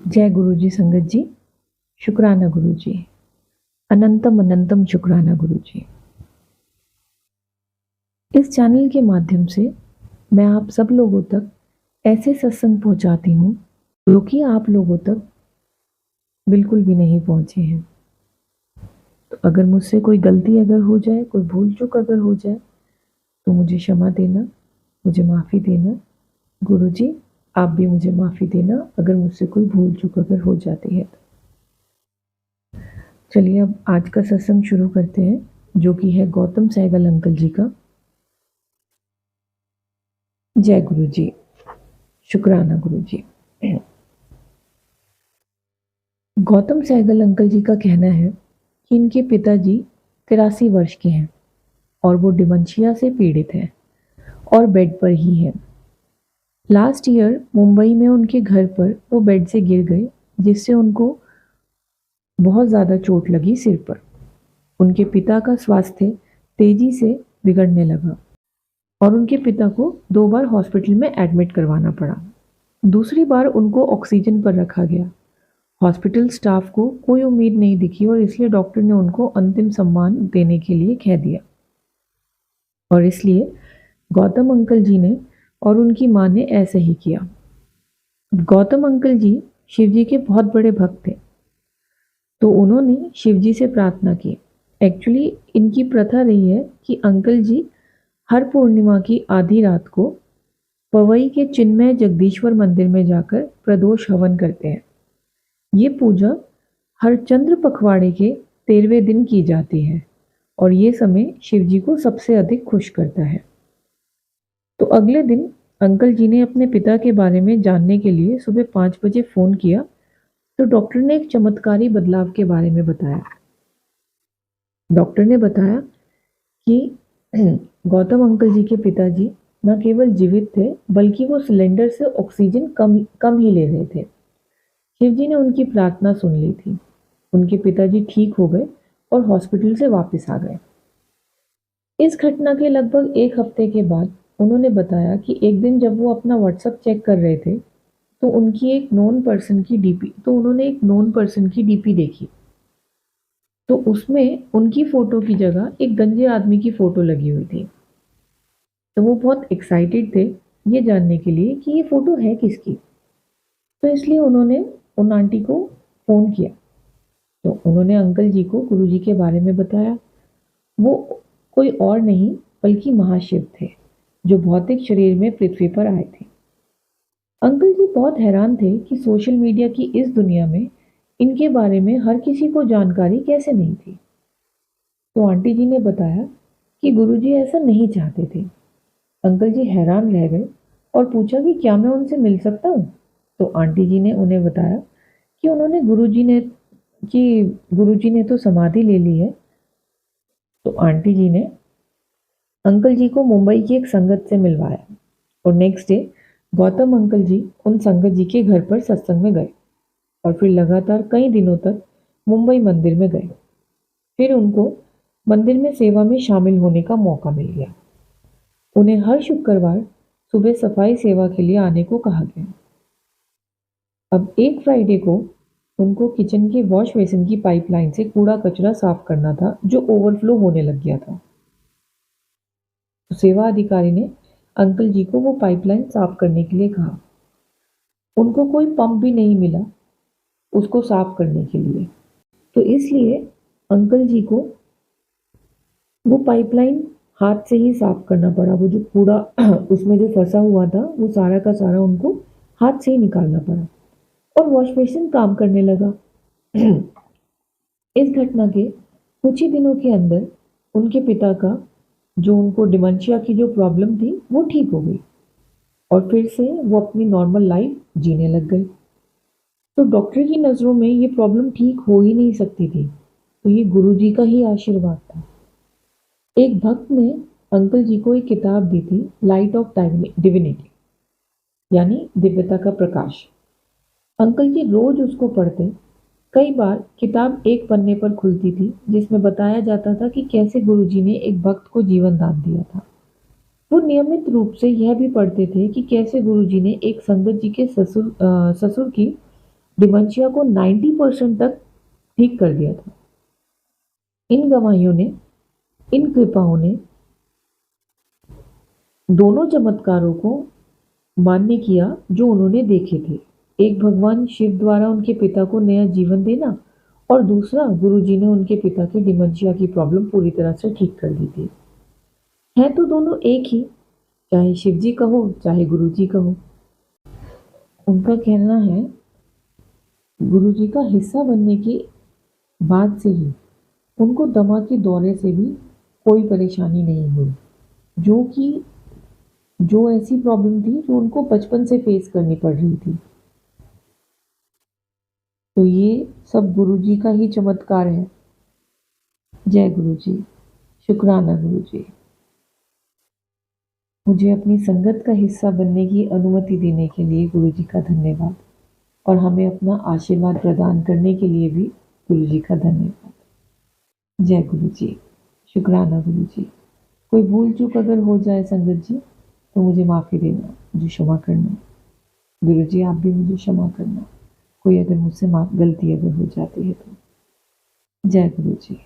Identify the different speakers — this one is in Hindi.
Speaker 1: जय गुरु जी संगत जी। शुक्राना गुरु जी। अनंतम अनंतम शुक्राना गुरु जी। इस चैनल के माध्यम से मैं आप सब लोगों तक ऐसे सत्संग पहुंचाती हूँ जो कि आप लोगों तक बिल्कुल भी नहीं पहुंचे हैं। तो अगर मुझसे कोई गलती अगर हो जाए, कोई भूल चूक अगर हो जाए तो मुझे क्षमा देना, मुझे माफ़ी देना। गुरु जी आप भी मुझे माफ़ी देना अगर मुझसे कोई भूल चूक अगर हो जाती है। चलिए अब आज का सत्संग शुरू करते हैं, जो कि है गौतम सहगल अंकल जी का। जय गुरु जी। शुक्राना गुरु जी। गौतम सहगल अंकल जी का कहना है कि इनके पिताजी 83 वर्ष के हैं और वो डिमेंशिया से पीड़ित हैं और बेड पर ही हैं। लास्ट ईयर मुंबई में उनके घर पर वो बेड से गिर गए, जिससे उनको बहुत ज़्यादा चोट लगी सिर पर। उनके पिता का स्वास्थ्य तेजी से बिगड़ने लगा और उनके पिता को 2 बार हॉस्पिटल में एडमिट करवाना पड़ा। दूसरी बार उनको ऑक्सीजन पर रखा गया। हॉस्पिटल स्टाफ को कोई उम्मीद नहीं दिखी और इसलिए डॉक्टर ने उनको अंतिम सम्मान देने के लिए कह दिया। और इसलिए गौतम अंकल जी ने और उनकी माँ ने ऐसे ही किया। गौतम अंकल जी शिव जी के बहुत बड़े भक्त थे, तो उन्होंने शिव जी से प्रार्थना की। एक्चुअली इनकी प्रथा रही है कि अंकल जी हर पूर्णिमा की आधी रात को पवई के चिन्मय जगदीश्वर मंदिर में जाकर प्रदोष हवन करते हैं। ये पूजा हर चंद्र पखवाड़े के 13वें दिन की जाती है और ये समय शिव जी को सबसे अधिक खुश करता है। तो अगले दिन अंकल जी ने अपने पिता के बारे में जानने के लिए सुबह 5 बजे फ़ोन किया, तो डॉक्टर ने एक चमत्कारी बदलाव के बारे में बताया। डॉक्टर ने बताया कि गौतम अंकल जी के पिताजी न केवल जीवित थे, बल्कि वो सिलेंडर से ऑक्सीजन कम ही ले रहे थे। शिव जी ने उनकी प्रार्थना सुन ली थी। उनके पिताजी ठीक हो गए और हॉस्पिटल से वापस आ गए। इस घटना के लगभग 1 हफ्ते के बाद उन्होंने बताया कि एक दिन जब वो अपना व्हाट्सएप चेक कर रहे थे, तो उन्होंने एक नोन पर्सन की डीपी देखी। तो उसमें उनकी फ़ोटो की जगह एक गंजे आदमी की फ़ोटो लगी हुई थी। तो वो बहुत एक्साइटेड थे ये जानने के लिए कि ये फ़ोटो है किसकी। तो इसलिए उन्होंने उन आंटी को फ़ोन किया। तो उन्होंने अंकल जी को गुरु जी के बारे में बताया। वो कोई और नहीं बल्कि महाशिव थे, जो भौतिक शरीर में पृथ्वी पर आए थे। अंकल जी बहुत हैरान थे कि सोशल मीडिया की इस दुनिया में इनके बारे में हर किसी को जानकारी कैसे नहीं थी। तो आंटी जी ने बताया कि गुरुजी ऐसा नहीं चाहते थे। अंकल जी हैरान रह गए और पूछा कि क्या मैं उनसे मिल सकता हूँ। तो आंटी जी ने उन्हें बताया कि गुरुजी ने तो समाधि ले ली है। तो आंटी जी ने अंकल जी को मुंबई की एक संगत से मिलवाया और नेक्स्ट डे गौतम अंकल जी उन संगत जी के घर पर सत्संग में गए और फिर लगातार कई दिनों तक मुंबई मंदिर में गए। फिर उनको मंदिर में सेवा में शामिल होने का मौका मिल गया। उन्हें हर शुक्रवार सुबह सफाई सेवा के लिए आने को कहा गया। अब एक फ्राइडे को उनको किचन के वॉश बेसिन की पाइपलाइन से कूड़ा कचरा साफ करना था, जो ओवरफ्लो होने लग गया था। तो सेवा अधिकारी ने अंकल जी को वो पाइपलाइन साफ करने के लिए कहा। उनको कोई पंप भी नहीं मिला उसको साफ करने के लिए, तो इसलिए अंकल जी को वो पाइपलाइन हाथ से ही साफ करना पड़ा। वो जो कूड़ा उसमें जो फंसा हुआ था वो सारा का सारा उनको हाथ से ही निकालना पड़ा और वॉश बेसिन काम करने लगा। इस घटना के कुछ ही दिनों के अंदर उनके पिता का जो उनको डिमेंशिया की जो प्रॉब्लम थी वो ठीक हो गई और फिर से वो अपनी नॉर्मल लाइफ जीने लग गए। तो डॉक्टर की नज़रों में ये प्रॉब्लम ठीक हो ही नहीं सकती थी, तो ये गुरु जी का ही आशीर्वाद था। एक भक्त ने अंकल जी को एक किताब दी थी, लाइट ऑफ डिविनिटी, यानी दिव्यता का प्रकाश। अंकल जी रोज उसको पढ़ते। कई बार किताब एक पन्ने पर खुलती थी जिसमें बताया जाता था कि कैसे गुरुजी ने एक भक्त को जीवन दान दिया था। वो नियमित रूप से यह भी पढ़ते थे कि कैसे गुरुजी ने एक संगत जी के ससुर की डिमेंशिया को 90% तक ठीक कर दिया था। इन गवाहियों ने, इन कृपाओं ने दोनों चमत्कारों को मान्य किया जो उन्होंने देखे थे। एक भगवान शिव द्वारा उनके पिता को नया जीवन देना, और दूसरा गुरुजी ने उनके पिता की डिमेंशिया की प्रॉब्लम पूरी तरह से ठीक कर दी थी। है तो दोनों एक ही, चाहे शिव जी कहो चाहे गुरुजी कहो। उनका कहना है गुरुजी का हिस्सा बनने की बाद से ही उनको दमा के दौरे से भी कोई परेशानी नहीं हुई, जो ऐसी प्रॉब्लम थी जो उनको बचपन से फेस करनी पड़ रही थी। तो ये सब गुरुजी का ही चमत्कार है। जय गुरुजी, शुक्राना गुरुजी। मुझे अपनी संगत का हिस्सा बनने की अनुमति देने के लिए गुरुजी का धन्यवाद, और हमें अपना आशीर्वाद प्रदान करने के लिए भी गुरुजी का धन्यवाद। जय गुरुजी, शुक्राना गुरुजी। कोई भूल चूक अगर हो जाए संगत जी तो मुझे माफ़ी देना, मुझे क्षमा करना। गुरुजी आप भी मुझे क्षमा करना, कोई अगर मुझसे गलती अगर हो जाती है तो। जय गुरुजी।